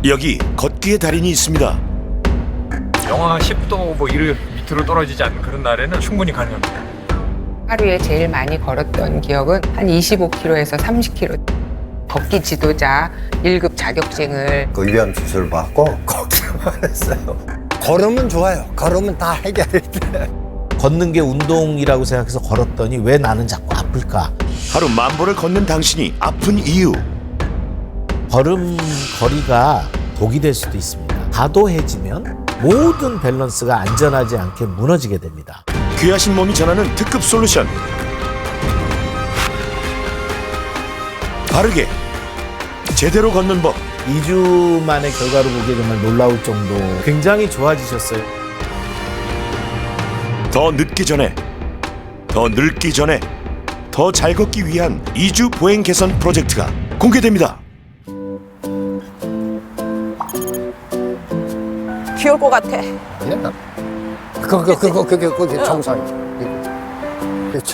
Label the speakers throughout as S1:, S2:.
S1: 여기 걷기의 달인이 있습니다.
S2: 영하 10도 뭐 이를 밑으로 떨어지지 않는 그런 날에는 충분히 가능합니다.
S3: 하루에 제일 많이 걸었던 기억은 한 25km에서 30km. 걷기 지도자 1급 자격증을
S4: 그 위암 수술 받고 걷기만 했어요. 걸으면 좋아요. 걸으면 다 해결이 돼.
S5: 걷는 게 운동이라고 생각해서 걸었더니 왜 나는 자꾸 아플까?
S1: 하루 10,000보를 걷는 당신이 아픈 이유.
S5: 걸음걸이가 독이 될 수도 있습니다. 과도해지면 모든 밸런스가 안전하지 않게 무너지게 됩니다.
S1: 귀하신 몸이 전하는 특급 솔루션. 바르게 제대로 걷는 법.
S5: 2주 만의 결과를 보기에 정말 놀라울 정도 굉장히 좋아지셨어요.
S1: 더 늦기 전에, 더 늙기 전에, 더 잘 걷기 위한 2주 보행 개선 프로젝트가 공개됩니다.
S6: 귀여울 것 같아.
S4: 그게 정상이.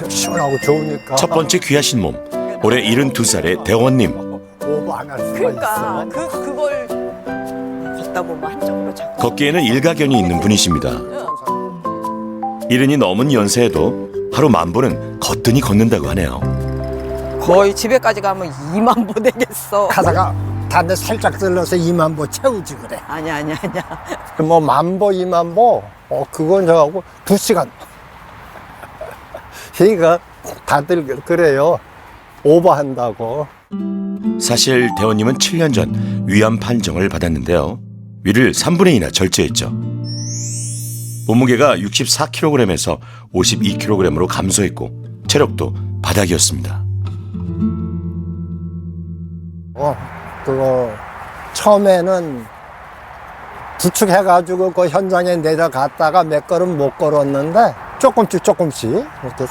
S4: 시원하고 좋으니까.
S1: 첫 번째 귀하신 몸, 올해 72살의 대원님.
S4: 오버 안 할 수가
S6: 그러니까
S4: 있어.
S6: 그걸 걷다 보면 한쪽으로 자꾸.
S1: 걷기에는 일가견이 있는 분이십니다. 이른이 넘은 연세에도 하루 10,000보는 거뜬히 걷는다고 하네요.
S6: 거의 집에까지 가면 2만 보 되겠어.
S4: 가다가 다들 살짝 들러서 2만 보 채우지 그래.
S6: 아니야.
S4: 뭐 10,000보, 2만 보, 그건 저하고 2시간. 그러니까 다들 그래요. 오버한다고.
S1: 사실 대원님은 7년 전 위암 판정을 받았는데요. 위를 3분의 2나 절제했죠. 몸무게가 64kg에서 52kg으로 감소했고 체력도 바닥이었습니다.
S4: 그거 처음에는 부축해가지고 그 현장에 내려갔다가 몇 걸음 못 걸었는데 조금씩 이렇게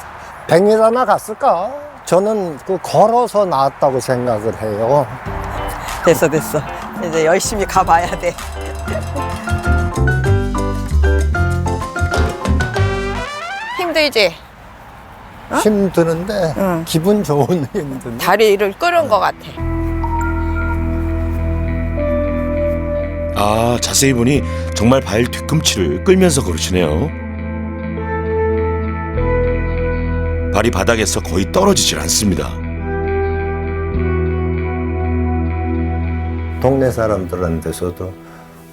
S4: 100m나 갔을까? 저는 그 걸어서 나았다고 생각을 해요.
S6: 됐어. 이제 열심히 가봐야 돼. 힘들지?
S4: 힘드는데
S6: 응.
S4: 기분 좋은 힘든데.
S6: 다리를 끄는 것 같아.
S1: 아, 자세히 보니 정말 발 뒤꿈치를 끌면서 걸으시네요. 발이 바닥에서 거의 떨어지질 않습니다.
S4: 동네 사람들한테서도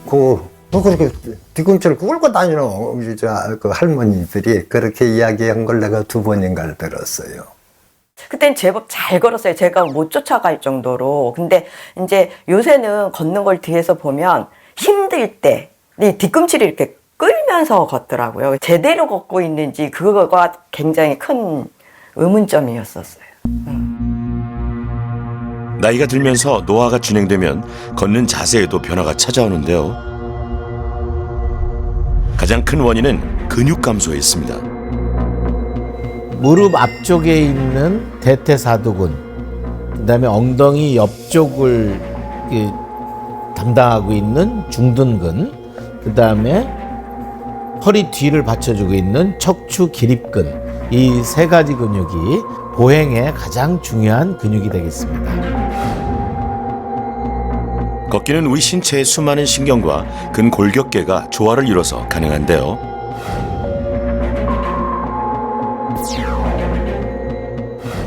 S4: 뭐 그렇게 뒤꿈치를 꿇고 다니는 우리 그 할머니들이 그렇게 이야기한 걸 내가 2번인가 들었어요.
S7: 그땐 제법 잘 걸었어요. 제가 못 쫓아갈 정도로. 근데 이제 요새는 걷는 걸 뒤에서 보면 힘들 때 이 뒤꿈치를 이렇게 끌면서 걷더라고요. 제대로 걷고 있는지 그거가 굉장히 큰 의문점이었었어요.
S1: 나이가 들면서 노화가 진행되면 걷는 자세에도 변화가 찾아오는데요. 가장 큰 원인은 근육 감소에 있습니다.
S5: 무릎 앞쪽에 있는 대퇴사두근, 그다음에 엉덩이 옆쪽을 담당하고 있는 중둔근, 그다음에 허리 뒤를 받쳐주고 있는 척추 기립근, 이 3가지 근육이 보행에 가장 중요한 근육이 되겠습니다.
S1: 걷기는 우리 신체의 수많은 신경과 근골격계가 조화를 이뤄서 가능한데요.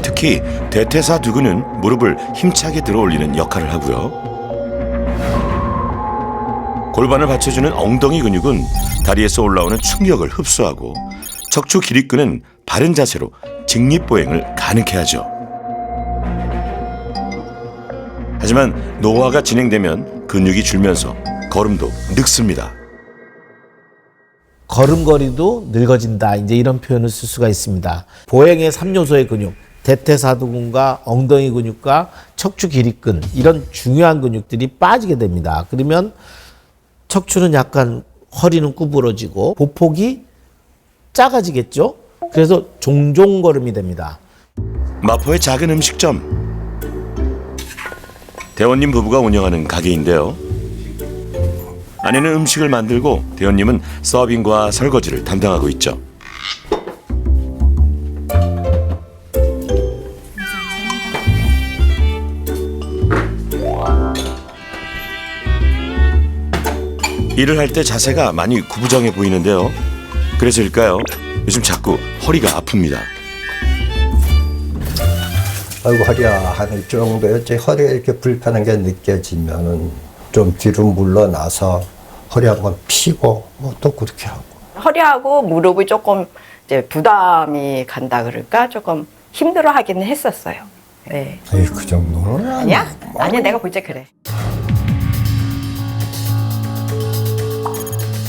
S1: 특히 대퇴사두근은 무릎을 힘차게 들어올리는 역할을 하고요. 골반을 받쳐주는 엉덩이 근육은 다리에서 올라오는 충격을 흡수하고 척추 기립근은 바른 자세로 직립보행을 가능케 하죠. 하지만 노화가 진행되면 근육이 줄면서 걸음도 늙습니다.
S5: 걸음걸이도 늙어진다, 이제 이런 표현을 쓸 수가 있습니다. 보행의 3요소의 근육, 대퇴사두근과 엉덩이 근육과 척추 기립근, 이런 중요한 근육들이 빠지게 됩니다. 그러면 척추는 약간, 허리는 구부러지고 보폭이 작아지겠죠? 그래서 종종걸음이 됩니다.
S1: 마포의 작은 음식점. 대원님 부부가 운영하는 가게인데요. 아내는 음식을 만들고 대원님은 서빙과 설거지를 담당하고 있죠. 일을 할 때 자세가 많이 구부정해 보이는데요. 그래서일까요? 요즘 자꾸 허리가 아픕니다.
S4: 아이고 허리야 하는 정도였지. 허리가 이렇게 불편한 게 느껴지면은 좀 뒤로 물러나서 허리 한번 피고 뭐 또 그렇게 하고.
S7: 허리하고 무릎이 조금 이제 부담이 간다 그럴까 조금 힘들어하기는 했었어요. 네.
S4: 에이 그 정도는
S7: 아니야? 아니야 내가 볼 때 그래.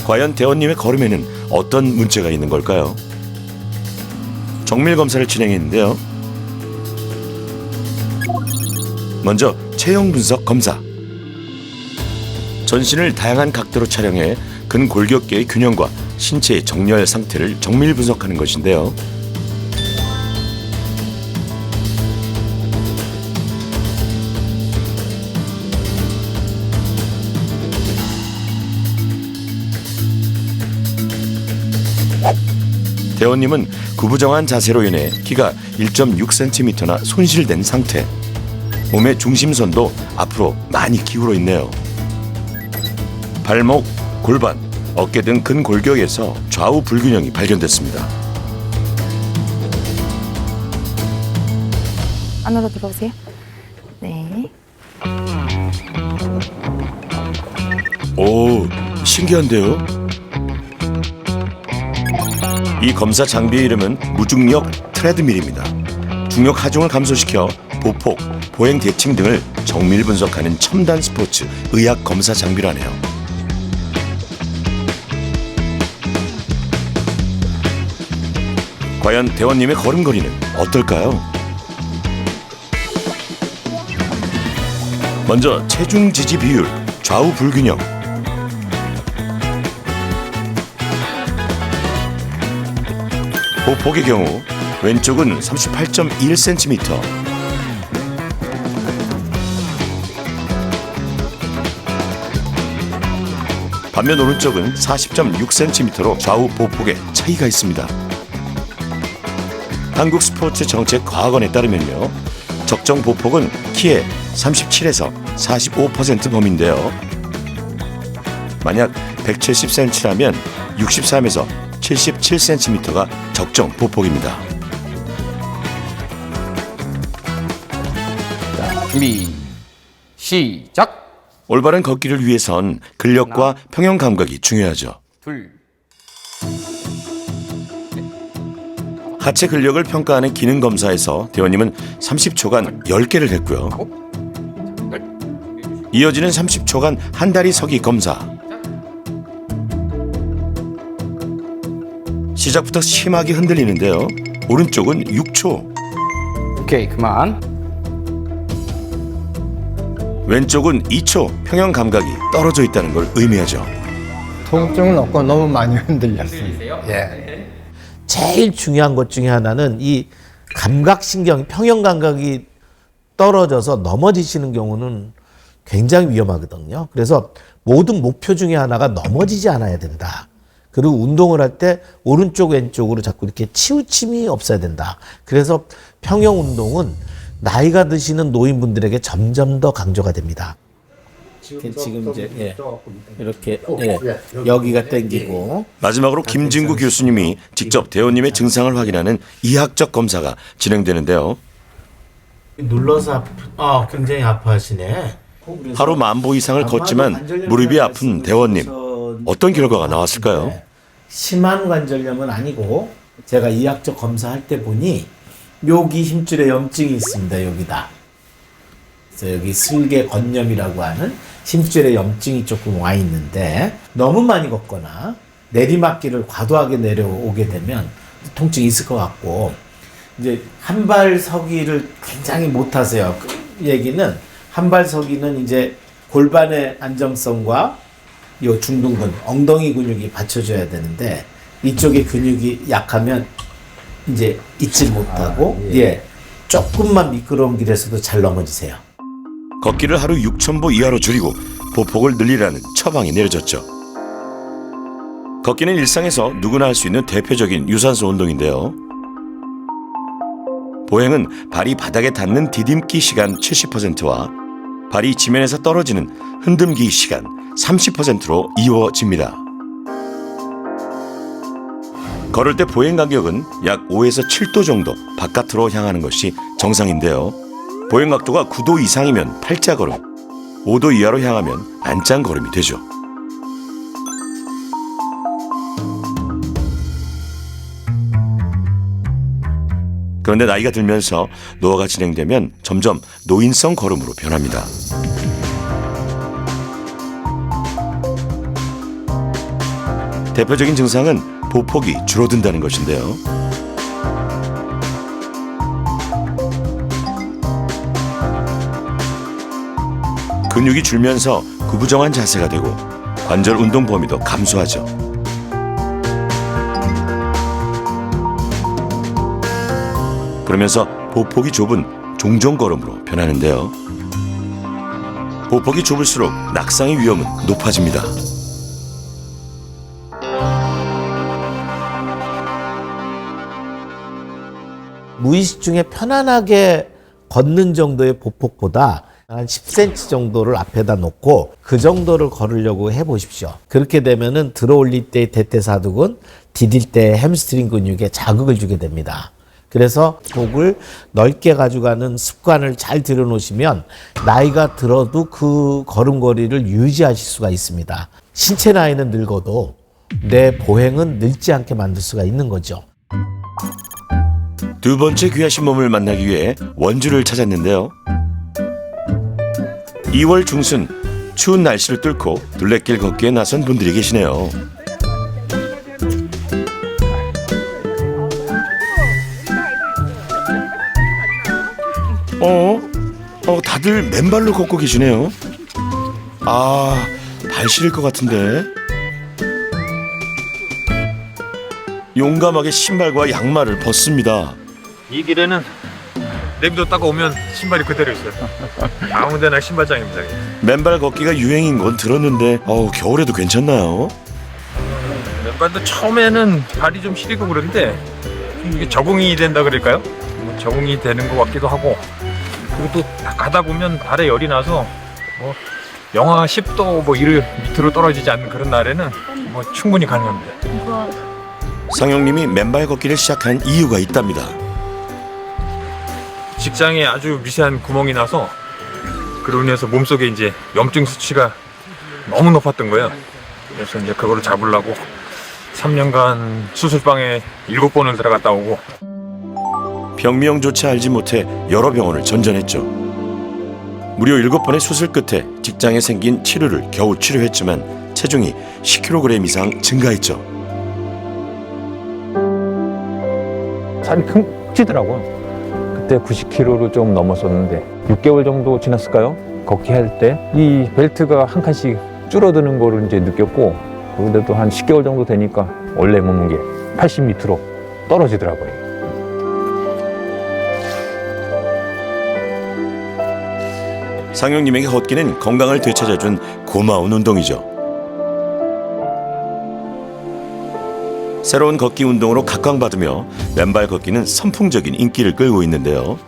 S1: 과연 대원님의 걸음에는 어떤 문제가 있는 걸까요? 정밀 검사를 진행했는데요. 먼저 체형 분석 검사. 전신을 다양한 각도로 촬영해 근골격계의 균형과 신체의 정렬 상태를 정밀 분석하는 것인데요. 대원님은 구부정한 자세로 인해 키가 1.6cm나 손실된 상태. 몸의 중심선도 앞으로 많이 기울어 있네요. 발목, 골반, 어깨 등 근골격에서 좌우 불균형이 발견됐습니다.
S8: 안으로 들어오세요. 네.
S1: 오, 신기한데요? 이 검사 장비의 이름은 무중력 트레드밀입니다. 중력 하중을 감소시켜 보폭, 보행 대칭 등을 정밀 분석하는 첨단 스포츠 의학 검사 장비라네요. 과연 대원님의 걸음걸이는 어떨까요? 먼저 체중 지지 비율, 좌우 불균형. 보폭의 경우 왼쪽은 38.1cm, 반면 오른쪽은 40.6cm로 좌우 보폭에 차이가 있습니다. 한국스포츠정책과학원에 따르면요, 적정 보폭은 키의 37에서 45% 범위인데요. 만약 170cm라면 63에서 77cm가 적정 보폭입니다.
S2: 준비 시작.
S1: 올바른 걷기를 위해선 근력과 평형 감각이 중요하죠.
S2: 둘.
S1: 하체 근력을 평가하는 기능 검사에서 대원님은 30초간 10개를 했고요. 이어지는 30초간 한 다리 서기 검사. 시작부터 심하게 흔들리는데요. 오른쪽은 6초,
S2: 오케이 그만.
S1: 왼쪽은 2초 평형 감각이 떨어져 있다는 걸 의미하죠.
S4: 통증은 없고 너무 많이 흔들렸어요. 예.
S5: 제일 중요한 것 중에 하나는 이 감각신경, 평형 감각이 떨어져서 넘어지시는 경우는 굉장히 위험하거든요. 그래서 모든 목표 중에 하나가 넘어지지 않아야 된다. 그리고 운동을 할 때 오른쪽 왼쪽으로 자꾸 이렇게 치우침이 없어야 된다. 그래서 평형 운동은 나이가 드시는 노인분들에게 점점 더 강조가 됩니다. 지금 이제 이렇게 여기가 당기고,
S1: 마지막으로 김진구 교수님이 직접 대원님의 증상을 확인하는 이학적 검사가 진행되는데요.
S5: 눌러서 굉장히 아파하시네.
S1: 하루 10,000보 이상을 걷지만 무릎이 아픈 대원님, 어떤 결과가 나왔을까요?
S5: 심한 관절염은 아니고, 제가 이학적 검사할 때 보니 여기 힘줄에 염증이 있습니다. 여기다. 그래서 여기 슬개 건염이라고 하는 힘줄에 염증이 조금 와 있는데, 너무 많이 걷거나 내리막길을 과도하게 내려오게 되면 통증이 있을 것 같고, 이제 한발 서기를 굉장히 못 하세요. 그 얘기는 한발 서기는 이제 골반의 안정성과 요 중둔근, 엉덩이 근육이 받쳐줘야 되는데, 이쪽의 근육이 약하면 이제 잊지 못하고, 조금만 미끄러운 길에서도 잘 넘어지세요.
S1: 걷기를 하루 6,000보 이하로 줄이고 보폭을 늘리라는 처방이 내려졌죠. 걷기는 일상에서 누구나 할 수 있는 대표적인 유산소 운동인데요. 보행은 발이 바닥에 닿는 디딤기 시간 70%와 발이 지면에서 떨어지는 흔듦기 시간 30%로 이어집니다. 걸을 때 보행 간격은 약 5에서 7도 정도 바깥으로 향하는 것이 정상인데요. 보행 각도가 9도 이상이면 팔자 걸음, 5도 이하로 향하면 안짱 걸음이 되죠. 그런데 나이가 들면서 노화가 진행되면 점점 노인성 걸음으로 변합니다. 대표적인 증상은 보폭이 줄어든다는 것인데요. 근육이 줄면서 구부정한 자세가 되고 관절 운동 범위도 감소하죠. 그러면서 보폭이 좁은 종종걸음으로 변하는데요. 보폭이 좁을수록 낙상의 위험은 높아집니다.
S5: 무의식 중에 편안하게 걷는 정도의 보폭보다 한 10cm 정도를 앞에다 놓고 그 정도를 걸으려고 해보십시오. 그렇게 되면은 들어올릴 때 대퇴사두근, 디딜 때 햄스트링 근육에 자극을 주게 됩니다. 그래서 복을 넓게 가져가는 습관을 잘 들여놓으시면 나이가 들어도 그 걸음걸이를 유지하실 수가 있습니다. 신체 나이는 늙어도 내 보행은 늙지 않게 만들 수가 있는 거죠.
S1: 두 번째 귀하신 몸을 만나기 위해 원주를 찾았는데요. 2월 중순 추운 날씨를 뚫고 둘레길 걷기에 나선 분들이 계시네요. 다들 맨발로 걷고 계시네요. 발 시릴 것 같은데. 용감하게 신발과 양말을 벗습니다.
S2: 이 길에는 내비뒀다가 오면 신발이 그대로 있어요. 아무데나 신발장입니다.
S1: 맨발 걷기가 유행인 건 들었는데 겨울에도 괜찮나요?
S2: 맨발도 처음에는 발이 좀 시리고 그런데 이게 적응이 된다 그럴까요? 적응이 되는 것 같기도 하고, 그리고 또 가다 보면 발에 열이 나서 영하 10도 이를 밑으로 떨어지지 않는 그런 날에는 충분히 가능합니다.
S1: 상영님이 맨발 걷기를 시작한 이유가 있답니다.
S2: 직장에 아주 미세한 구멍이 나서 그로 인해서 몸속에 이제 염증 수치가 너무 높았던 거예요. 그래서 이제 그거를 잡으려고 3년간 수술방에 7번을 들어갔다 오고,
S1: 병명조차 알지 못해 여러 병원을 전전했죠. 무려 7번의 수술 끝에 직장에 생긴 치료를 겨우 치료했지만 체중이 10kg 이상 증가했죠.
S9: 살이 큰 찌더라고요. 그때 90kg로 좀 넘었었는데 6개월 정도 지났을까요? 걷기 할 때 이 벨트가 한 칸씩 줄어드는 거를 이제 느꼈고, 그런데도 한 10개월 정도 되니까 원래 몸무게 80 밑으로 떨어지더라고요.
S1: 상영님에게 걷기는 건강을 되찾아준 고마운 운동이죠. 새로운 걷기 운동으로 각광받으며 맨발 걷기는 선풍적인 인기를 끌고 있는데요.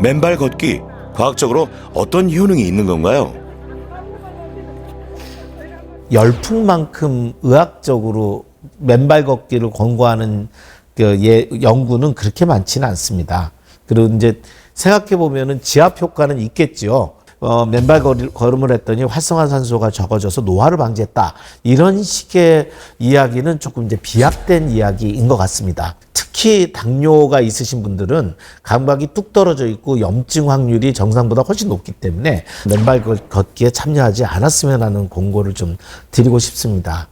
S1: 맨발 걷기, 과학적으로 어떤 효능이 있는 건가요?
S5: 열풍만큼 의학적으로 맨발 걷기를 권고하는 연구는 그렇게 많지는 않습니다. 그리고 이제 생각해 보면은 지압 효과는 있겠죠. 맨발 걸음을 했더니 활성화산소가 적어져서 노화를 방지했다. 이런 식의 이야기는 조금 이제 비약된 이야기인 것 같습니다. 특히 당뇨가 있으신 분들은 감각이 뚝 떨어져 있고 염증 확률이 정상보다 훨씬 높기 때문에 맨발 걷기에 참여하지 않았으면 하는 공고를 좀 드리고 싶습니다.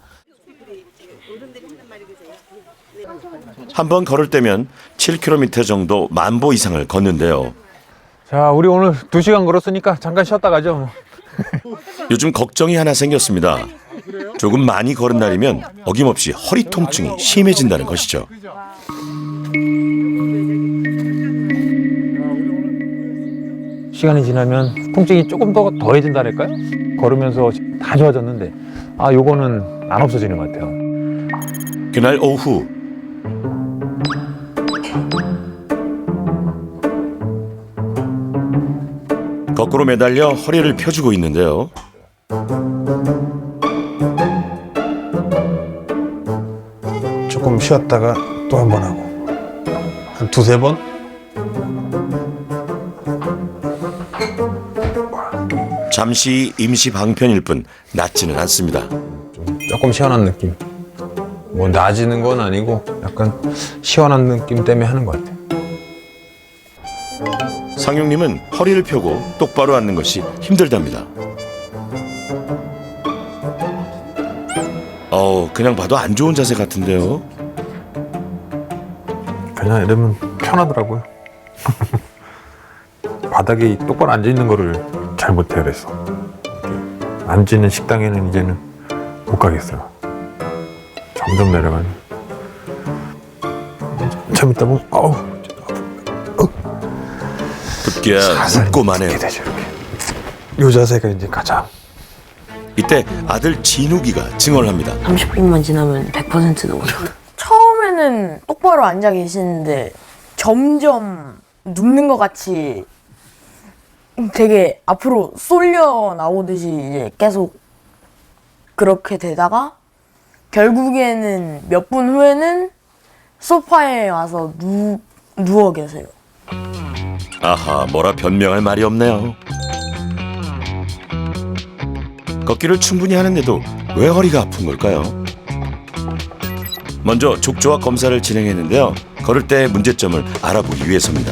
S1: 한 번 걸을 때면 7km 정도 10,000보 이상을 걷는데요.
S2: 자, 우리 오늘 2시간 걸었으니까 잠깐 쉬었다 가죠.
S1: 요즘 걱정이 하나 생겼습니다. 조금 많이 걸은 날이면 어김없이 허리 통증이 심해진다는 것이죠.
S9: 시간이 지나면 통증이 조금 더 더해진다랄까요? 걸으면서 다 좋아졌는데 요거는 안 없어지는 것 같아요.
S1: 그날 오후 거꾸로 매달려 허리를 펴주고 있는데요.
S10: 조금 쉬었다가 또 한 번 하고 한 두세 번.
S1: 잠시 임시 방편일 뿐 낫지는 않습니다.
S10: 조금 시원한 느낌. 뭐 나아지는 건 아니고 약간 시원한 느낌 때문에 하는 것 같아요.
S1: 상용님은 허리를 펴고 똑바로 앉는 것이 힘들답니다. 그냥 봐도 안 좋은 자세 같은데요.
S10: 그냥 이러면 편하더라고요. 바닥에 똑바로 앉아 있는 거를 잘 못해요. 그래서 앉는 식당에는 이제는 못 가겠어요. 점점 내려가니. 참 있다 보면
S1: 붙기야 웃고 마네요.
S10: 이렇게 되죠, 이렇게. 요 자세가 이제 가장.
S1: 이때 아들 진욱이가 증언을 합니다.
S8: 30분만 지나면 100%는 오죠. 처음에는 똑바로 앉아 계시는데 점점 눕는 것 같이 되게 앞으로 쏠려 나오듯이 이제 계속 그렇게 되다가 결국에는 몇 분 후에는 소파에 와서 누워 계세요.
S1: 아하, 뭐라 변명할 말이 없네요. 걷기를 충분히 하는데도 왜 허리가 아픈 걸까요? 먼저 족저와 검사를 진행했는데요. 걸을 때 문제점을 알아보기 위해서입니다.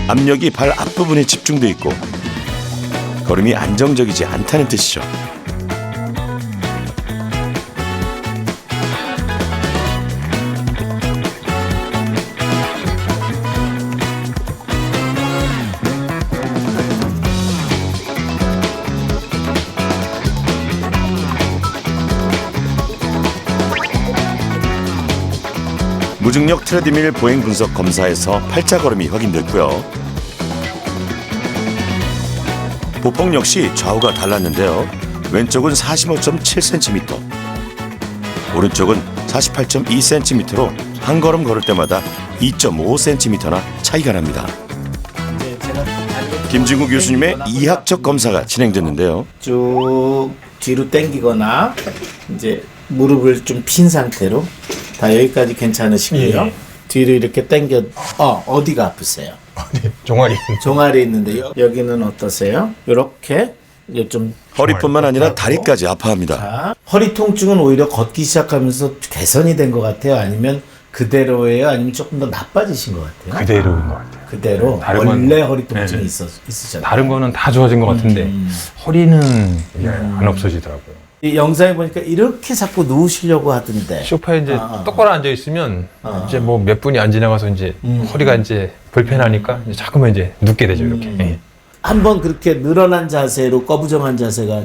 S1: 압력이 발 앞부분에 집중돼 있고 걸음이 안정적이지 않다는 뜻이죠. 무중력 트레드밀 보행 분석 검사에서 팔자 걸음이 확인됐고요. 보폭 역시 좌우가 달랐는데요. 왼쪽은 45.7cm, 오른쪽은 48.2cm로 한 걸음 걸을 때마다 2.5cm나 차이가 납니다. 김진구 교수님의 이학적 검사가 진행됐는데요.
S5: 쭉 뒤로 당기거나 이제 무릎을 좀 핀 상태로 다 여기까지 괜찮으시고요.
S10: 예.
S5: 뒤로 이렇게 당겨 어디가 아프세요?
S10: 종아리.
S5: 종아리 있는데 여기는 어떠세요? 이렇게 좀
S1: 허리뿐만 아니라 다리까지 아파합니다.
S5: 자, 허리 통증은 오히려 걷기 시작하면서 개선이 된 것 같아요? 아니면 그대로예요? 아니면 조금 더 나빠지신 것 같아요?
S9: 그대로인 것 같아요.
S5: 그대로
S9: 다른 건-
S5: 원래 허리 통증이
S9: 네.
S5: 있으셨나요?
S9: 다른 거는 다 좋아진 것 같은데 허리는 이게 안 없어지더라고요.
S5: 이 영상에 보니까 이렇게 자꾸 누우시려고 하던데.
S9: 소파에 이제 똑바로 앉아 있으면
S5: 아.
S9: 이제 뭐 몇 분이 안 지나가서 이제 허리가 이제 불편하니까 이제 자꾸만 이제 눕게 되죠, 이렇게. 예.
S5: 한번 그렇게 늘어난 자세로 꺼부정한 자세가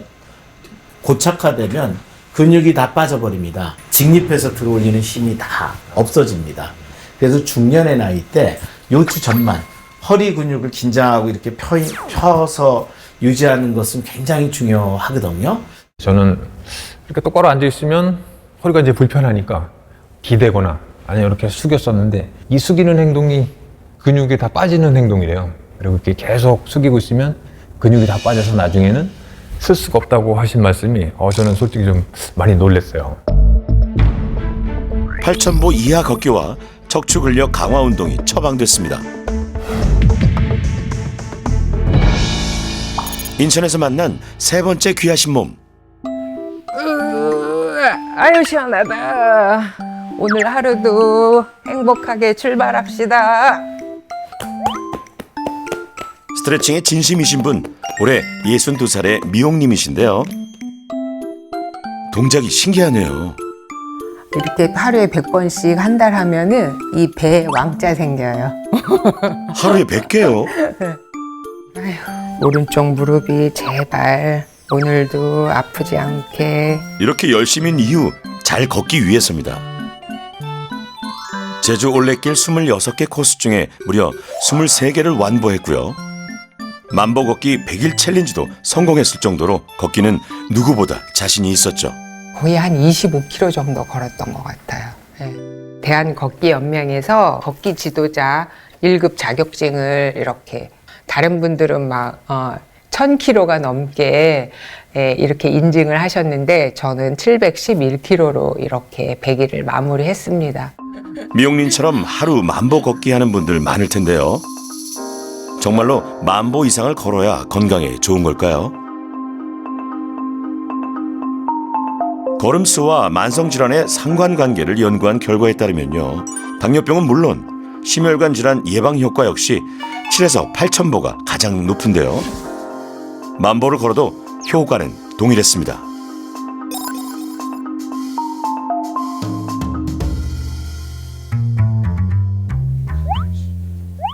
S5: 고착화되면 근육이 다 빠져버립니다. 직립해서 들어올리는 힘이 다 없어집니다. 그래서 중년의 나이 때 요추 전만 허리 근육을 긴장하고 이렇게 펴서 유지하는 것은 굉장히 중요하거든요.
S9: 저는 이렇게 똑바로 앉아 있으면 허리가 이제 불편하니까 기대거나 아니면 이렇게 숙였었는데 이 숙이는 행동이 근육이 다 빠지는 행동이래요. 그리고 이렇게 계속 숙이고 있으면 근육이 다 빠져서 나중에는 쓸 수가 없다고 하신 말씀이 저는 솔직히 좀 많이 놀랐어요.
S1: 팔천보 이하 걷기와 척추 근력 강화 운동이 처방됐습니다. 인천에서 만난 세 번째 귀하신 몸.
S3: 아유 시원하다. 오늘 하루도 행복하게 출발합시다.
S1: 스트레칭에 진심이신 분, 올해 62살의 미용님이신데요. 동작이 신기하네요.
S3: 이렇게 하루에 100번씩 한 달 하면은 이 배에 왕자 생겨요.
S1: 하루에 100개요?
S3: 오른쪽 무릎이 제발 오늘도 아프지 않게.
S1: 이렇게 열심인 이유, 잘 걷기 위해서입니다. 제주 올레길 26개 코스 중에 무려 23개를 완보했고요. 만보 걷기 100일 챌린지도 성공했을 정도로 걷기는 누구보다 자신이 있었죠.
S3: 거의 한 25km 정도 걸었던 것 같아요. 예. 대한걷기연맹에서 걷기 지도자 1급 자격증을 이렇게 다른 분들은 막 1000km가 넘게 이렇게 인증을 하셨는데 저는 711km로 이렇게 100일을 마무리했습니다.
S1: 미용님처럼 하루 만보 걷기 하는 분들 많을 텐데요. 정말로 만보 이상을 걸어야 건강에 좋은 걸까요? 걸음수와 만성질환의 상관관계를 연구한 결과에 따르면요. 당뇨병은 물론 심혈관 질환 예방 효과 역시 7에서 8,000보가 가장 높은데요. 만보를 걸어도 효과는 동일했습니다.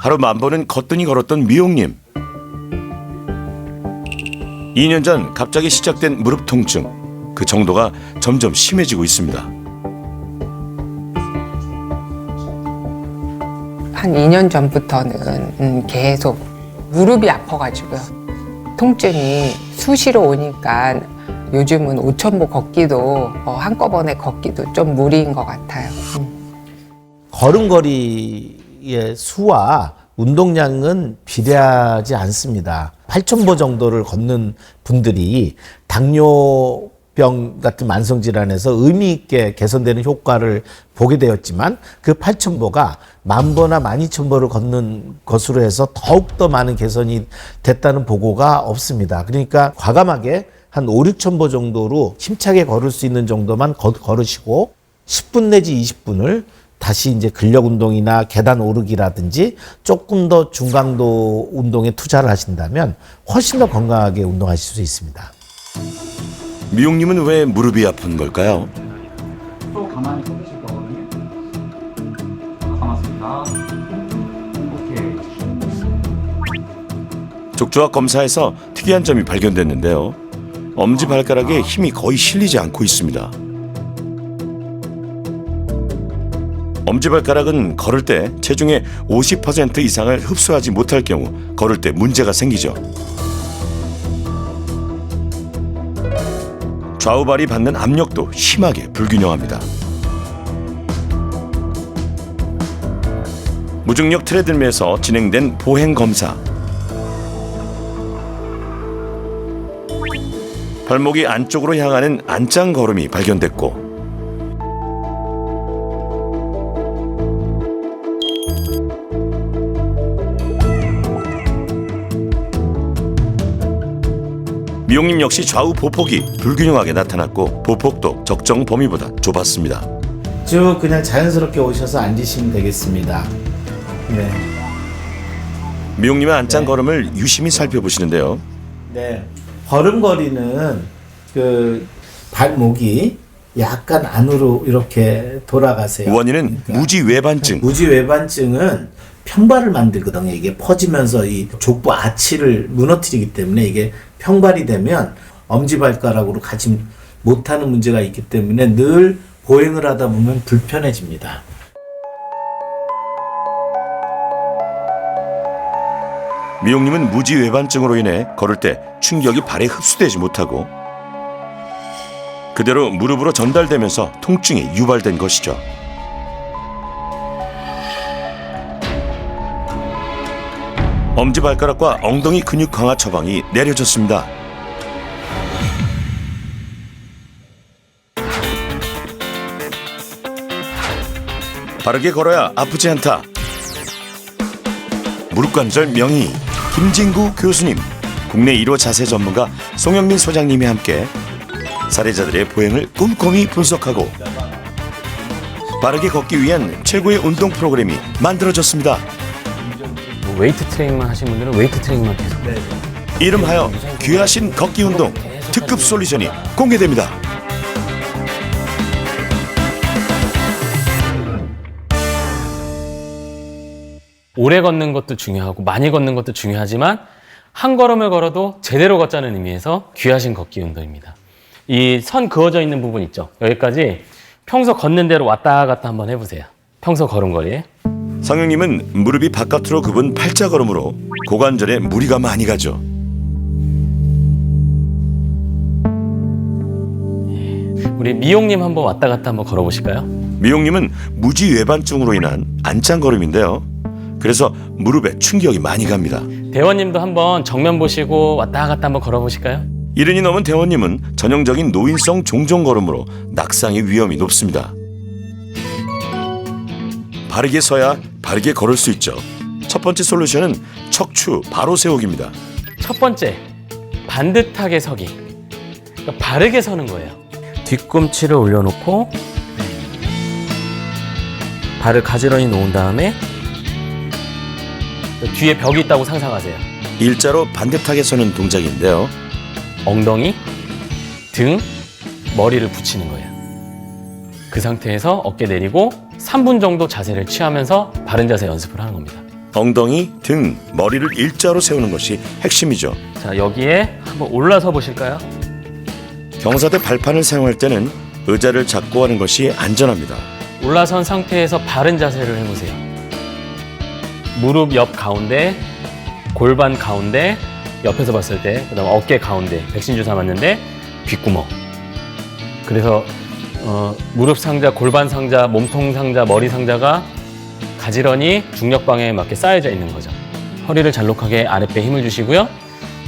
S1: 하루 만보는 거뜬히 걸었던 미용님. 2년 전 갑자기 시작된 무릎 통증. 그 정도가 점점 심해지고 있습니다.
S3: 한 2년 전부터는 계속 무릎이 아파가지고요. 통증이 수시로 오니까 요즘은 5,000보 걷기도 한꺼번에 걷기도 좀 무리인 것 같아요.
S5: 걸음걸이의 수와 운동량은 비례하지 않습니다. 8,000보 정도를 걷는 분들이 당뇨병 같은 만성질환에서 의미 있게 개선되는 효과를 보게 되었지만 그 8,000보가 10,000보나 12,000보를 걷는 것으로 해서 더욱더 많은 개선이 됐다는 보고가 없습니다. 그러니까 과감하게 한 5, 6,000보 정도로 힘차게 걸을 수 있는 정도만 걸으시고 10분 내지 20분을 다시 이제 근력 운동이나 계단 오르기라든지 조금 더 중강도 운동에 투자를 하신다면 훨씬 더 건강하게 운동하실 수 있습니다.
S1: 미용님은 왜 무릎이 아픈 걸까요?
S11: 또 가만히 서 계실 거거든요. 감았습니다. 오케이.
S1: 족저학 검사에서 특이한 점이 발견됐는데요. 엄지발가락에 힘이 거의 실리지 않고 있습니다. 엄지발가락은 걸을 때 체중의 50% 이상을 흡수하지 못할 경우 걸을 때 문제가 생기죠. 좌우발이 받는 압력도 심하게 불균형합니다. 무중력 트레드밀에서 진행된 보행 검사. 발목이 안쪽으로 향하는 안짱 걸음이 발견됐고 미용님 역시 좌우 보폭이 불균형하게 나타났고 보폭도 적정 범위보다 좁았습니다.
S5: 쭉 그냥 자연스럽게 오셔서 앉으시면 되겠습니다. 네.
S1: 미용님의 안짱 걸음을 유심히 살펴보시는데요.
S5: 네. 걸음걸이는 그 발목이 약간 안으로 이렇게 돌아가세요.
S1: 원인은 무지외반증.
S5: 무지외반증은 평발을 만들거든요. 이게 퍼지면서 이 족부 아치를 무너뜨리기 때문에 이게 평발이 되면 엄지발가락으로 가지 못하는 문제가 있기 때문에 늘 보행을 하다 보면 불편해집니다.
S1: 미용님은 무지외반증으로 인해 걸을 때 충격이 발에 흡수되지 못하고 그대로 무릎으로 전달되면서 통증이 유발된 것이죠. 엄지발가락과 엉덩이 근육 강화 처방이 내려졌습니다. 바르게 걸어야 아프지 않다. 무릎관절 명의 김진구 교수님, 국내 1호 자세 전문가 송영민 소장님이 함께 사례자들의 보행을 꼼꼼히 분석하고 바르게 걷기 위한 최고의 운동 프로그램이 만들어졌습니다.
S12: 웨이트 트레이닝만 하신 분들은 웨이트 트레이닝만 계속.
S1: 이름하여 귀하신 걷기 운동 특급 솔루션이 공개됩니다.
S12: 오래 걷는 것도 중요하고 많이 걷는 것도 중요하지만 한 걸음을 걸어도 제대로 걷자는 의미에서 귀하신 걷기 운동입니다. 이 선 그어져 있는 부분 있죠? 여기까지 평소 걷는 대로 왔다 갔다 한번 해보세요. 평소 걸음걸이에.
S1: 상영님은 무릎이 바깥으로 굽은 팔자걸음으로 고관절에 무리가 많이 가죠.
S12: 우리 미용님 한번 왔다 갔다 한번 걸어보실까요?
S1: 미용님은 무지외반증으로 인한 안짱걸음인데요. 그래서 무릎에 충격이 많이 갑니다.
S12: 대원님도 한번 정면 보시고 왔다 갔다 한번 걸어보실까요?
S1: 70이 넘은 대원님은 전형적인 노인성 종종걸음으로 낙상의 위험이 높습니다. 바르게 서야 바르게 걸을 수 있죠. 첫 번째 솔루션은 척추 바로 세우기입니다.
S12: 첫 번째, 반듯하게 서기. 그러니까 바르게 서는 거예요. 뒤꿈치를 올려놓고 발을 가지런히 놓은 다음에 뒤에 벽이 있다고 상상하세요.
S1: 일자로 반듯하게 서는 동작인데요.
S12: 엉덩이, 등, 머리를 붙이는 거예요. 그 상태에서 어깨 내리고 3분 정도 자세를 취하면서 바른 자세 연습을 하는 겁니다.
S1: 엉덩이, 등, 머리를 일자로 세우는 것이 핵심이죠.
S12: 자, 여기에 한번 올라서 보실까요?
S1: 경사대 발판을 사용할 때는 의자를 잡고 하는 것이 안전합니다.
S12: 올라선 상태에서 바른 자세를 해보세요. 무릎 옆 가운데, 골반 가운데, 옆에서 봤을 때, 그 다음 어깨 가운데, 백신 주사 맞는데 귓구멍. 그래서 무릎 상자, 골반 상자, 몸통 상자, 머리 상자가 가지런히 중력 방향에 맞게 쌓여져 있는 거죠. 허리를 잘록하게 아랫배에 힘을 주시고요.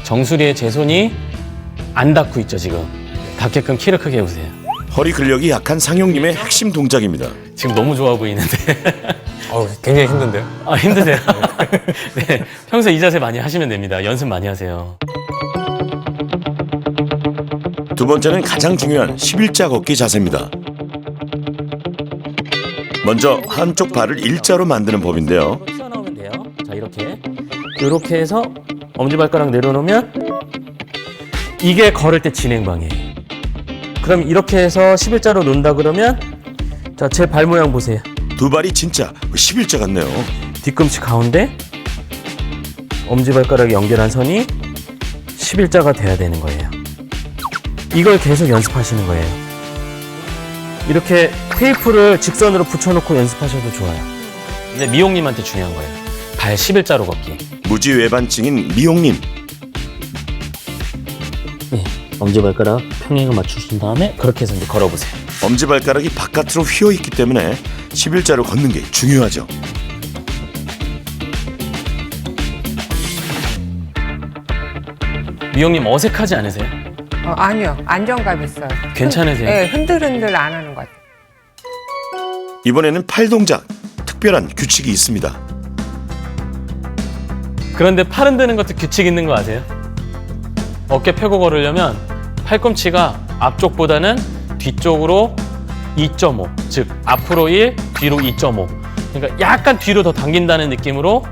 S12: 정수리에 제 손이 안 닿고 있죠, 지금. 닿게끔 키를 크게 해보세요.
S1: 허리 근력이 약한 상용님의 핵심 동작입니다.
S12: 지금 너무 좋아 보이는데.
S9: 굉장히 힘든데요?
S12: 아, 힘드세요? 네, 평소에 이 자세 많이 하시면 됩니다. 연습 많이 하세요.
S1: 두 번째는 가장 중요한 11자 걷기 자세입니다. 먼저 한쪽 발을 일자로 만드는 법인데요.
S12: 튀어나오면 돼요. 자, 이렇게 해서 엄지발가락 내려놓으면 이게 걸을 때 진행방이에요. 그럼 이렇게 해서 11자로 놓는다 그러면 자, 제 발 모양 보세요.
S1: 두 발이 진짜 11자 같네요.
S12: 뒤꿈치 가운데 엄지발가락이 연결한 선이 11자가 돼야 되는 거예요. 이걸 계속 연습하시는 거예요. 이렇게 테이프를 직선으로 붙여놓고 연습하셔도 좋아요. 근데 미용님한테 중요한 거예요. 발 11자로 걷기.
S1: 무지외반증인 미용님.
S12: 네, 엄지발가락 평행을 맞추신 다음에 그렇게 해서 이제 걸어보세요.
S1: 엄지발가락이 바깥으로 휘어있기 때문에 11자로 걷는 게 중요하죠.
S12: 미용님 어색하지 않으세요?
S3: 아니요. 안정감 있어요.
S12: 괜찮으세요?
S3: 네, 흔들흔들 안 하는 것 같아요.
S1: 이번에는 팔 동작, 특별한 규칙이 있습니다.
S12: 그런데 팔 흔드는 것도 규칙 있는 거 아세요? 어깨 펴고 걸으려면 팔꿈치가 앞쪽보다는 뒤쪽으로 2.5, 즉 앞으로 1, 뒤로 2.5. 그러니까 약간 뒤로 더 당긴다는 느낌으로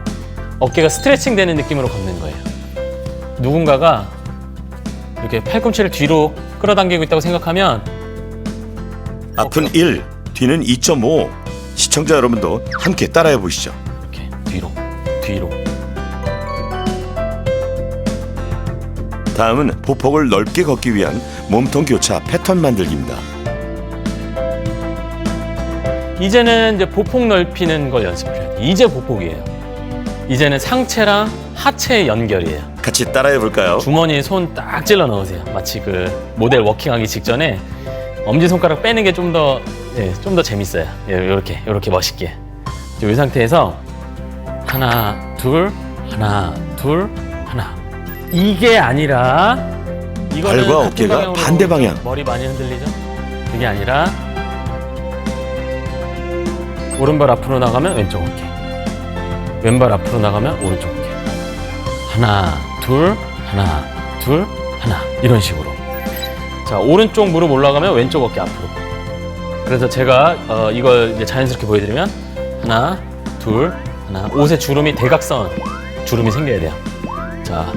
S12: 어깨가 스트레칭 되는 느낌으로 걷는 거예요. 누군가가 이렇게 팔꿈치를 뒤로 끌어당기고 있다고 생각하면
S1: 앞은 1, 뒤는 2.5. 시청자 여러분도 함께 따라해 보시죠.
S12: 이렇게 뒤로.
S1: 다음은 보폭을 넓게 걷기 위한 몸통 교차 패턴 만들기입니다.
S12: 이제는 이제 보폭 넓히는 걸 연습을 해야 돼요. 이제 보폭이에요. 이제는 상체랑 하체의 연결이에요.
S1: 같이 따라해 볼까요?
S12: 주머니에 손 딱 찔러 넣으세요. 마치 그 모델 워킹하기 직전에 엄지손가락 빼는 게 좀 더 재밌어요. 이렇게 멋있게. 이 상태에서 하나, 둘, 하나, 둘, 하나. 이게 아니라 이거는
S1: 발과 어깨가 반대 방향.
S12: 머리 많이 흔들리죠? 그게 아니라 오른발 앞으로 나가면 왼쪽 어깨, 왼발 앞으로 나가면 오른쪽 어깨. 하나, 둘, 하나, 둘, 하나. 이런 식으로. 자, 오른쪽 무릎 올라가면 왼쪽 어깨 앞으로. 그래서 제가 이걸 이제 자연스럽게 보여드리면 하나, 둘, 하나. 옷에 주름이 대각선 주름이 생겨야 돼요. 자,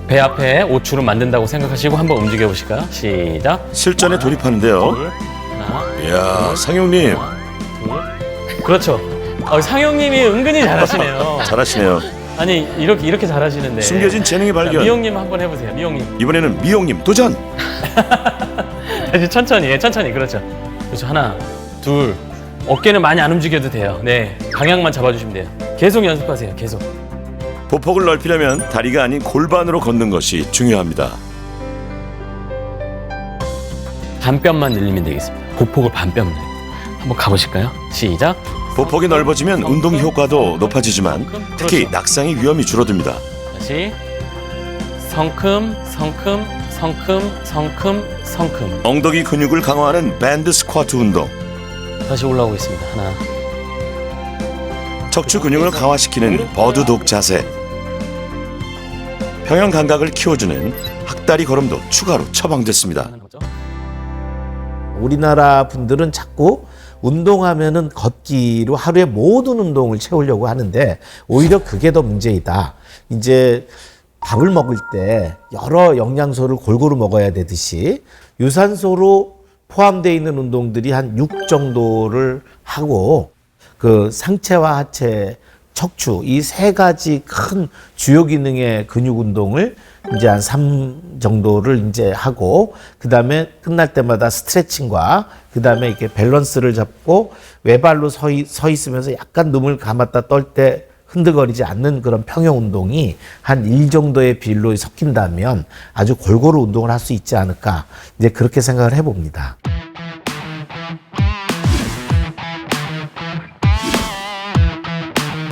S12: 배 앞에 옷 주름 만든다고 생각하시고 한번 움직여 보실까요? 시작.
S1: 실전에 돌입하는데요.
S12: 둘, 하나.
S1: 이야, 상용님.
S12: 둘. 그렇죠. 상용님이 은근히 잘하시네요.
S1: 잘하시네요.
S12: 아니 이렇게 잘하시는데
S1: 숨겨진 재능의 발견.
S12: 자, 미용님 한번 해보세요. 미용님.
S1: 이번에는 미용님 도전.
S12: 다시 천천히 그렇죠. 하나, 둘, 어깨는 많이 안 움직여도 돼요. 네, 방향만 잡아주시면 돼요. 계속 연습하세요. 계속.
S1: 보폭을 넓히려면 다리가 아닌 골반으로 걷는 것이 중요합니다.
S12: 반뼘만 늘리면 되겠습니다. 보폭을 반뼘 늘리면. 한번 가보실까요? 시작.
S1: 보폭이 넓어지면 운동 효과도 높아지지만 특히 낙상의 위험이 줄어듭니다.
S12: 다시. 성큼, 성큼, 성큼, 성큼, 성큼.
S1: 엉덩이 근육을 강화하는 밴드 스쿼트 운동.
S12: 다시 올라오겠습니다. 하나.
S1: 척추 근육을 강화시키는 버드독 자세. 평형 감각을 키워주는 학다리 걸음도 추가로 처방됐습니다.
S5: 우리나라 분들은 자꾸 운동하면은 걷기로 하루에 모든 운동을 채우려고 하는데 오히려 그게 더 문제이다. 이제 밥을 먹을 때 여러 영양소를 골고루 먹어야 되듯이 유산소로 포함되어 있는 운동들이 한 6 정도를 하고 그 상체와 하체, 척추 이 3가지 큰 주요 기능의 근육 운동을 이제 한 3 정도를 이제 하고 그다음에 끝날 때마다 스트레칭과 그다음에 이렇게 밸런스를 잡고 외발로 서 있으면서 약간 눈을 감았다 떨 때 흔들거리지 않는 그런 평형 운동이 한 1 정도의 비율로 섞인다면 아주 골고루 운동을 할 수 있지 않을까 이제 그렇게 생각을 해봅니다.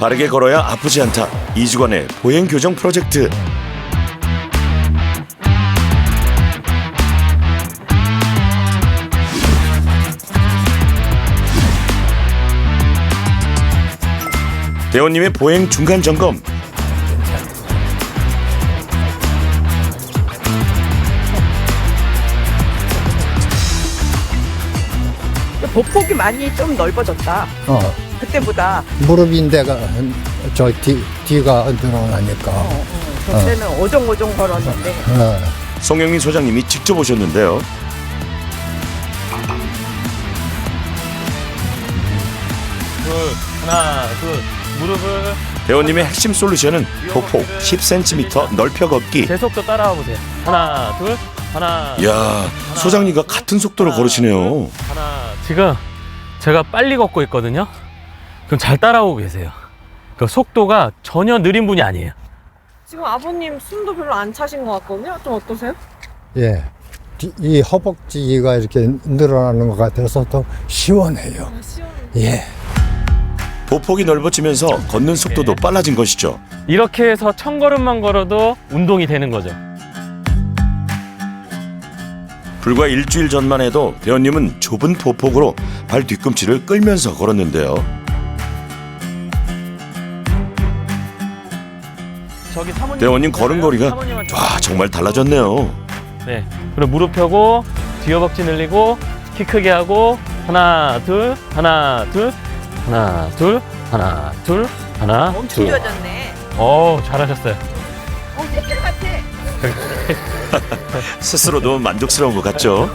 S1: 바르게 걸어야 아프지 않다. 이주관의 보행 교정 프로젝트. 대원님의 보행 중간 점검.
S7: 보폭이 많이 좀 넓어졌다. 그때보다.
S4: 무릎 인대가 저 뒤가 늘어나니까.
S7: 그때는 오종오종 걸었는데.
S1: 송영민 소장님이 직접 오셨는데요.
S12: 하나, 둘. 무릎을.
S1: 대원님의 핵심 솔루션은 보폭 10cm 넓혀 걷기.
S12: 제 속도 따라와 보세요. 하나, 둘. 하나.
S1: 이야, 소장님과 같은 속도로 걸으시네요.
S12: 하나. 지금 제가 빨리 걷고 있거든요. 그럼 잘 따라오고 계세요. 그 속도가 전혀 느린 분이 아니에요.
S6: 지금 아버님 숨도 별로 안 차신 것 같거든요. 좀 어떠세요?
S4: 예. 이 허벅지가 이렇게 늘어나는 것 같아서 더 시원해요. 예.
S1: 보폭이 넓어지면서 걷는 속도도 빨라진 것이죠.
S12: 이렇게 해서 1000걸음만 걸어도 운동이 되는 거죠.
S1: 불과 일주일 전만 해도 대원님은 좁은 보폭으로 발 뒤꿈치를 끌면서 걸었는데요.
S12: 저기 사모님
S1: 대원님 걸음걸이가 정말 달라졌네요.
S12: 네. 그리고 무릎 펴고 뒤 허벅지 늘리고 키 크게 하고 하나, 둘, 하나, 둘, 하나, 둘, 하나, 둘, 하나,
S7: 엄청
S12: 둘.
S7: 좋아졌네.
S12: 잘하셨어요.
S7: 새끼 같아.
S1: 스스로도 만족스러운 것 같죠?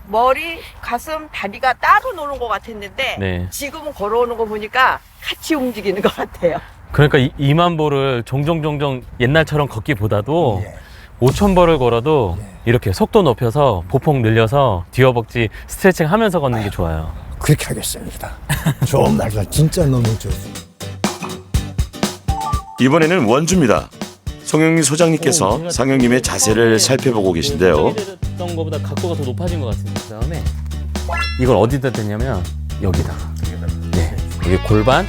S7: 머리, 가슴, 다리가 따로 노는 것 같았는데
S12: 네.
S7: 지금은 걸어오는 거 보니까 같이 움직이는 것 같아요.
S12: 그러니까 2만 보를 종종 옛날처럼 걷기보다도 5,000보를 걸어도 이렇게 속도 높여서 보폭 늘려서 뒤 허벅지 스트레칭 하면서 걷는 게 좋아요.
S4: 그렇게 하겠습니다. 좋은 말씀 진짜 너무 좋습니다.
S1: 이번에는 원주입니다. 송영민 소장님께서 상영님의 자세를 살펴보고 계신데요.
S12: 했던 것보다 각도가 더 높아진 것 같습니다. 그다음에 이걸 어디다 댔냐면 여기다가. 네, 여기 골반,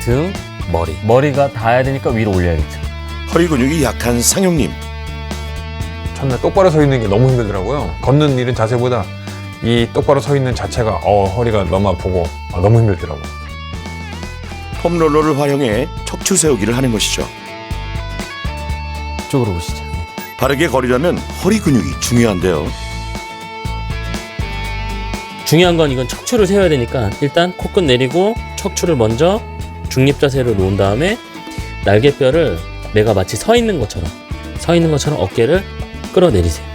S12: 등, 머리가 닿아야 되니까 위로 올려야겠죠.
S1: 허리 근육이 약한 상영님.
S10: 첫날 똑바로 서 있는 게 너무 힘들더라고요. 걷는 일은 자세보다 이 똑바로 서 있는 자체가 허리가 너무 아프고 너무 힘들더라고요.
S1: 폼롤러를 활용해 척추 세우기를 하는 것이죠.
S12: 이쪽으로 보시죠.
S1: 바르게 걸으려면 허리 근육이 중요한데요.
S12: 중요한 건 이건 척추를 세워야 되니까 일단 코끝 내리고 척추를 먼저 중립 자세로 놓은 다음에 날개뼈를 내가 마치 서 있는 것처럼 어깨를 끌어내리세요.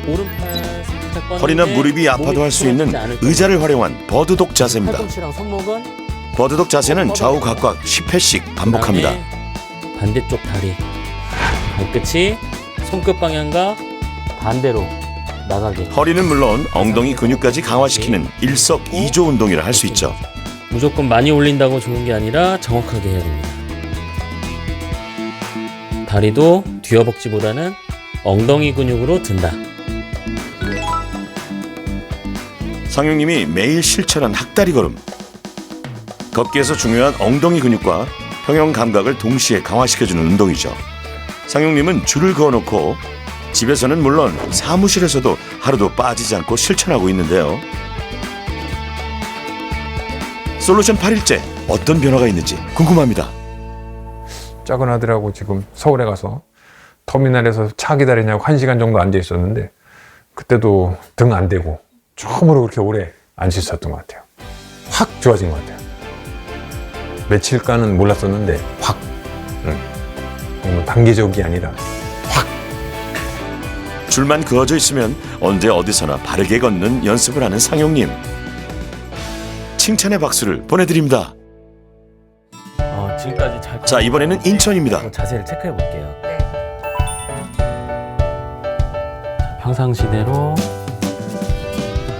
S12: 오른팔 살짝 뻗는데
S1: 허리나 무릎이 아파도 할 수 있는 의자를 활용한 버드독 자세입니다.
S12: 팔꿈치랑 손목은
S1: 버드독 자세는 좌우 각각 10회씩 반복합니다.
S12: 그다음에 반대쪽 다리 발끝이 손끝 방향과 반대로 나가게.
S1: 허리는 물론 엉덩이 근육까지 강화시키는 일석이조 운동이라 할 수 있죠.
S12: 무조건 많이 올린다고 좋은 게 아니라 정확하게 해야 됩니다. 다리도 뒤 허벅지보다는 엉덩이 근육으로 든다.
S1: 상용님이 매일 실천한 학다리 걸음. 걷기에서 중요한 엉덩이 근육과 평형 감각을 동시에 강화시켜주는 운동이죠. 상용님은 줄을 그어놓고 집에서는 물론 사무실에서도 하루도 빠지지 않고 실천하고 있는데요. 솔루션 8일째 어떤 변화가 있는지 궁금합니다.
S10: 작은 아들하고 지금 서울에 가서 터미널에서 차 기다리냐고 1시간 정도 앉아 있었는데 그때도 등 안 대고 처음으로 그렇게 오래 앉아 있었던 것 같아요. 확 좋아진 것 같아요. 며칠간은 몰랐었는데 확. 단계적이 아니라
S1: 줄만 그어져 있으면 언제 어디서나 바르게 걷는 연습을 하는 상용님. 칭찬의 박수를 보내드립니다.
S12: 지금까지 잘.
S1: 자, 이번에는 인천입니다.
S12: 자세를 체크해 볼게요. 평상시대로.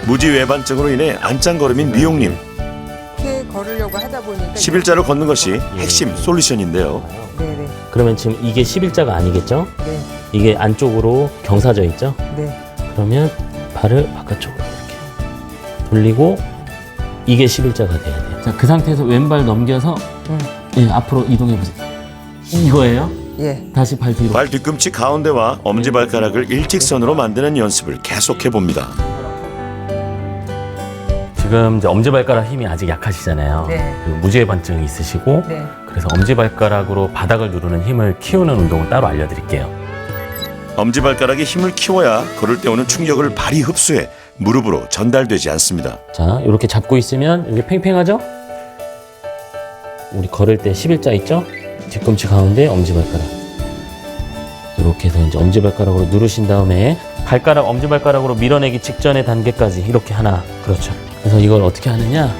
S1: 무지외반증으로 인해 안짱걸음인 미용님.
S3: 이렇게 걸으려고 하다 보니까
S1: 11자로 걷는 것이 핵심 솔루션인데요.
S3: 네네.
S12: 그러면 지금 이게 11자가 아니겠죠?
S3: 네.
S12: 이게 안쪽으로 경사져 있죠?
S3: 네.
S12: 그러면 발을 바깥쪽으로 이렇게 돌리고 이게 11자가 돼야 돼요. 자, 그 상태에서 왼발 넘겨서 예, 앞으로 이동해 보세요. 이거예요?
S3: 예.
S12: 다시 발 뒤로.
S1: 발 뒤꿈치 가운데와 엄지발가락을 일직선으로 만드는 연습을 계속해 봅니다.
S12: 지금 이제 엄지발가락 힘이 아직 약하시잖아요.
S3: 네.
S12: 그리고 무지외반증이 있으시고
S3: 네.
S12: 그래서 엄지발가락으로 바닥을 누르는 힘을 키우는 운동을 따로 알려드릴게요.
S1: 엄지발가락의 힘을 키워야 걸을 때 오는 충격을 발이 흡수해 무릎으로 전달되지 않습니다.
S12: 자, 이렇게 잡고 있으면 이게 팽팽하죠? 우리 걸을 때 11자 있죠? 뒤꿈치 가운데 엄지발가락. 이렇게 해서 이제 엄지발가락으로 누르신 다음에 발가락, 엄지발가락으로 밀어내기 직전의 단계까지 이렇게 하나. 그렇죠. 그래서 이걸 어떻게 하느냐?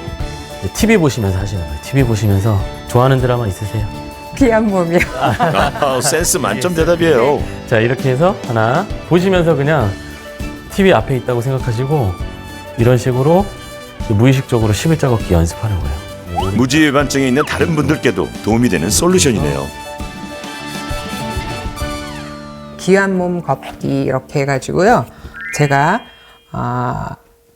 S12: TV 보시면서 하시는 거예요. TV 보시면서 좋아하는 드라마 있으세요?
S3: 귀한 몸이요.
S1: 센스 만점 대답이에요.
S12: 자, 이렇게 해서 하나 보시면서 그냥 TV 앞에 있다고 생각하시고 이런 식으로 무의식적으로 11자 걷기 연습하는 거예요.
S1: 무지외반증이 있는 다른 분들께도 도움이 되는 솔루션이네요.
S3: 귀한 몸 걷기 이렇게 해가지고요. 제가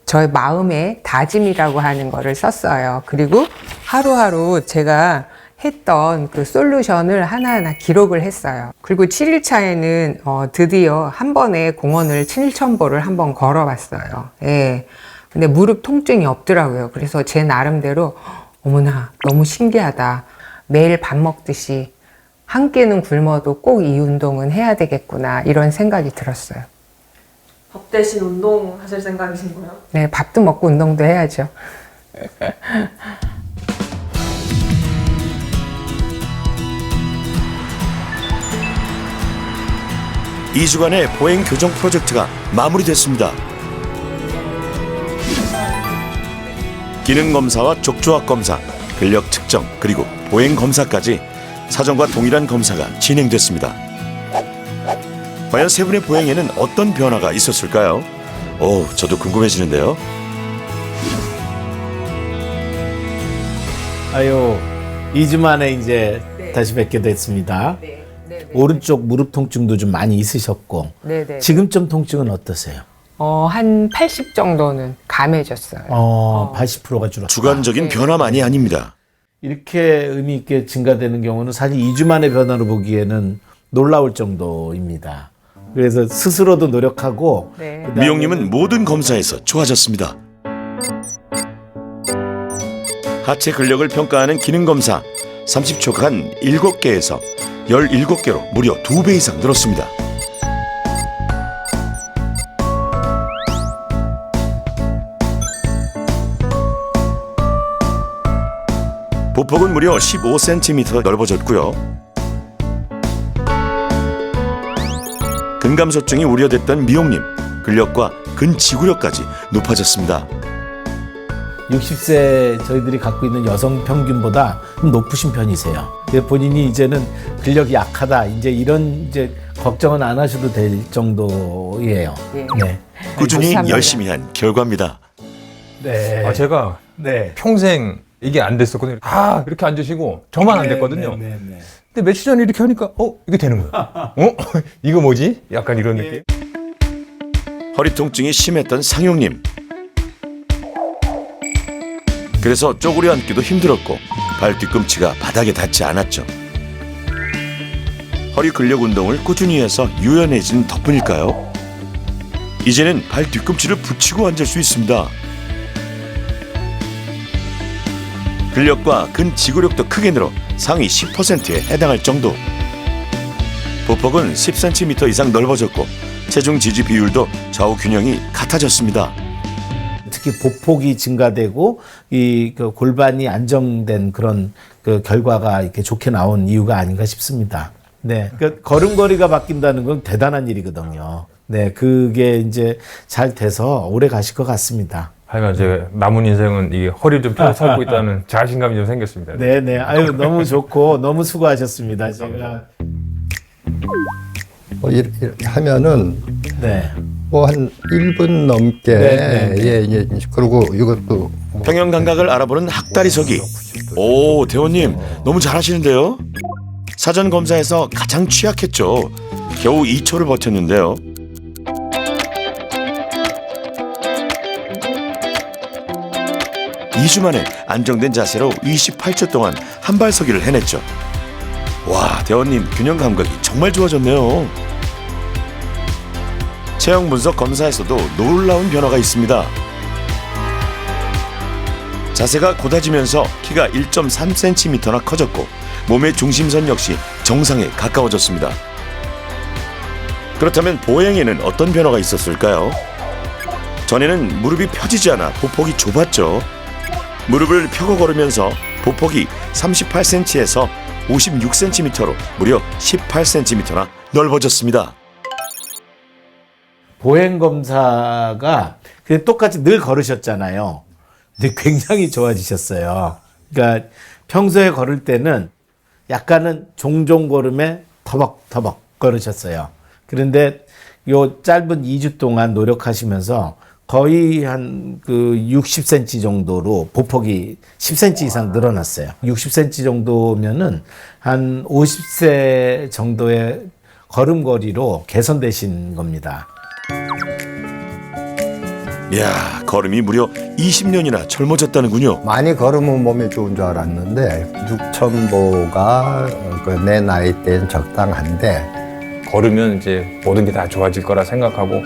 S3: 저의 마음의 다짐이라고 하는 거를 썼어요. 그리고 하루하루 제가 했던 그 솔루션을 하나하나 기록을 했어요. 그리고 7일차에는 드디어 한 번에 공원을 7,000보를 한번 걸어봤어요. 예. 근데 무릎 통증이 없더라고요. 그래서 제 나름대로 어머나 너무 신기하다. 매일 밥 먹듯이 한 끼는 굶어도 꼭 이 운동은 해야 되겠구나 이런 생각이 들었어요.
S8: 밥 대신 운동 하실 생각이신 거예요?
S3: 네, 밥도 먹고 운동도 해야죠.
S1: 이 주간의 보행 교정 프로젝트가 마무리됐습니다. 기능 검사와 족조학 검사, 근력 측정, 그리고 보행 검사까지 사전과 동일한 검사가 진행됐습니다. 과연 세 분의 보행에는 어떤 변화가 있었을까요? 저도 궁금해지는데요.
S5: 아유, 2주 만에 이제 다시 뵙게 됐습니다. 오른쪽 무릎 통증도 좀 많이 있으셨고
S3: 네네.
S5: 지금 좀 통증은 어떠세요?
S3: 한 80 정도는 감해졌어요.
S5: 80%가 줄었다.
S1: 주관적인 변화만이 아닙니다.
S5: 이렇게 의미 있게 증가되는 경우는 사실 2주 만의 변화로 보기에는 놀라울 정도입니다. 그래서 스스로도 노력하고
S3: 네.
S1: 미용님은 모든 검사에서 좋아졌습니다. 하체 근력을 평가하는 기능 검사 30초간 7개에서 17개로 무려 2배 이상 늘었습니다. 보폭은 무려 15cm 넓어졌고요. 근감소증이 우려됐던 미용님, 근력과 근지구력까지 높아졌습니다.
S5: 60세 저희들이 갖고 있는 여성 평균보다 좀 높으신 편이세요. 본인이 이제는 근력이 약하다, 이제 이런 걱정은 안 하셔도 될 정도예요.
S3: 예.
S5: 네.
S1: 꾸준히
S3: 감사합니다.
S1: 열심히 한 결과입니다.
S5: 네.
S10: 제가
S5: 네.
S10: 평생 이게 안 됐었거든요. 이렇게 앉으시고 저만 안 됐거든요.
S5: 네.
S10: 근데 며칠 전에 이렇게 하니까 이게 되는 거야. 이거 뭐지? 약간 이런 느낌.
S1: 허리 통증이 심했던 상용님. 그래서 쪼그려 앉기도 힘들었고 발 뒤꿈치가 바닥에 닿지 않았죠. 허리 근력 운동을 꾸준히 해서 유연해진 덕분일까요? 이제는 발 뒤꿈치를 붙이고 앉을 수 있습니다. 근력과 근지구력도 크게 늘어 상위 10%에 해당할 정도. 보폭은 10cm 이상 넓어졌고 체중 지지 비율도 좌우 균형이 같아졌습니다.
S5: 특히 보폭이 증가되고 그 골반이 안정된 그런 그 결과가 이렇게 좋게 나온 이유가 아닌가 싶습니다. 네, 그 걸음걸이가 바뀐다는 건 대단한 일이거든요. 네, 그게 이제 잘 돼서 오래 가실 것 같습니다.
S10: 하여간 이제 남은 인생은 이 허리를 좀 펴서 살고 있다는 자신감이 좀 생겼습니다.
S5: 네, 아유 너무 좋고 너무 수고하셨습니다. 제가
S4: 이렇게 하면은
S5: 네.
S4: 뭐 한 1분 넘게 예. 그리고 이것도
S1: 평형 감각을 알아보는 학다리서기. 오, 대원님 너무 잘하시는데요. 사전 검사에서 가장 취약했죠. 겨우 2초를 버텼는데요. (2주) 만에 안정된 자세로 28초 동안 한발서기를 해냈죠. 와, 대원님 균형 감각이 정말 좋아졌네요. 체형 분석 검사에서도 놀라운 변화가 있습니다. 자세가 곧아지면서 키가 1.3cm나 커졌고 몸의 중심선 역시 정상에 가까워졌습니다. 그렇다면 보행에는 어떤 변화가 있었을까요? 전에는 무릎이 펴지지 않아 보폭이 좁았죠. 무릎을 펴고 걸으면서 보폭이 38cm에서 56cm로 무려 18cm나 넓어졌습니다.
S5: 보행 검사가 그냥 똑같이 늘 걸으셨잖아요. 근데 굉장히 좋아지셨어요. 그러니까 평소에 걸을 때는 약간은 종종 걸음에 터벅터벅 걸으셨어요. 그런데 요 짧은 2주 동안 노력하시면서 거의 한 그 60cm 정도로 보폭이 10cm 이상 늘어났어요. 60cm 정도면은 한 50세 정도의 걸음걸이로 개선되신 겁니다.
S1: 이야, 걸음이 무려 20년이나 젊어졌다는군요.
S4: 많이 걸으면 몸에 좋은 줄 알았는데 6,000보가 내 나이 때는 적당한데
S10: 걸으면 이제 모든 게 다 좋아질 거라 생각하고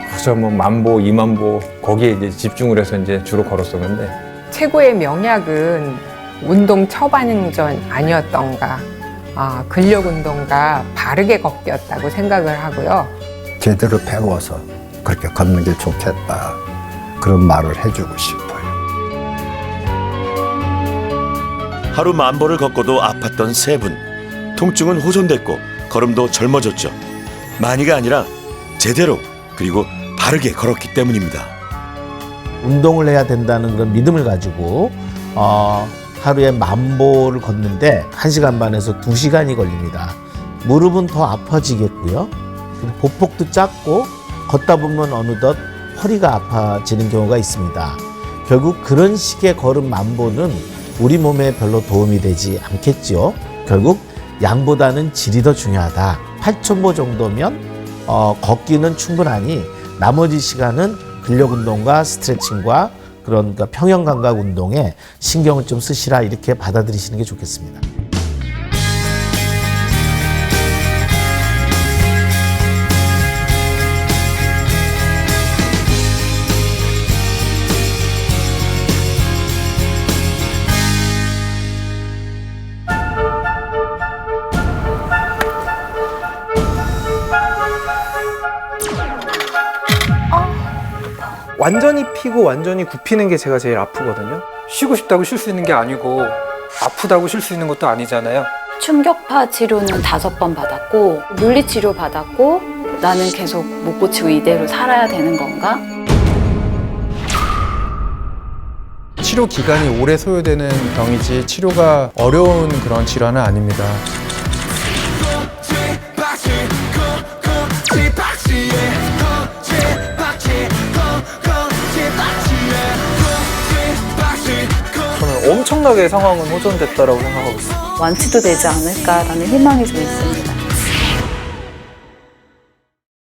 S10: 그래서 뭐 10,000보, 20,000보 거기에 이제 집중을 해서 이제 주로 걸었었는데
S3: 최고의 명약은 운동 처방전 아니었던가, 근력 운동과 바르게 걷기였다고 생각을 하고요.
S4: 제대로 배워서 그렇게 걷는 게 좋겠다. 그런 말을 해주고 싶어요.
S1: 하루 10,000보를 걷고도 아팠던 세 분. 통증은 호전됐고 걸음도 젊어졌죠. 많이가 아니라 제대로 그리고 바르게 걸었기 때문입니다.
S5: 운동을 해야 된다는 그런 믿음을 가지고 하루에 10,000보를 걷는데 1시간 반에서 2시간이 걸립니다. 무릎은 더 아파지겠고요. 보폭도 작고 걷다 보면 어느덧 허리가 아파지는 경우가 있습니다. 결국 그런 식의 걸음 10,000보는 우리 몸에 별로 도움이 되지 않겠죠. 결국 양보다는 질이 더 중요하다. 8,000보 정도면 걷기는 충분하니 나머지 시간은 근력 운동과 스트레칭과 그런 평형 감각 운동에 신경을 좀 쓰시라 이렇게 받아들이시는 게 좋겠습니다.
S13: 완전히 피고 완전히 굽히는 게 제가 제일 아프거든요. 쉬고 싶다고 쉴 수 있는 게 아니고 아프다고 쉴 수 있는 것도 아니잖아요.
S14: 충격파 치료는 5번 받았고 물리치료 받았고 나는 계속 못 고치고 이대로 살아야 되는 건가?
S13: 치료 기간이 오래 소요되는 병이지 치료가 어려운 그런 질환은 아닙니다. 엄청나게 상황은 호전됐다라고 생각하고 있어요.
S14: 완치도 되지 않을까라는 희망이 좀 있습니다.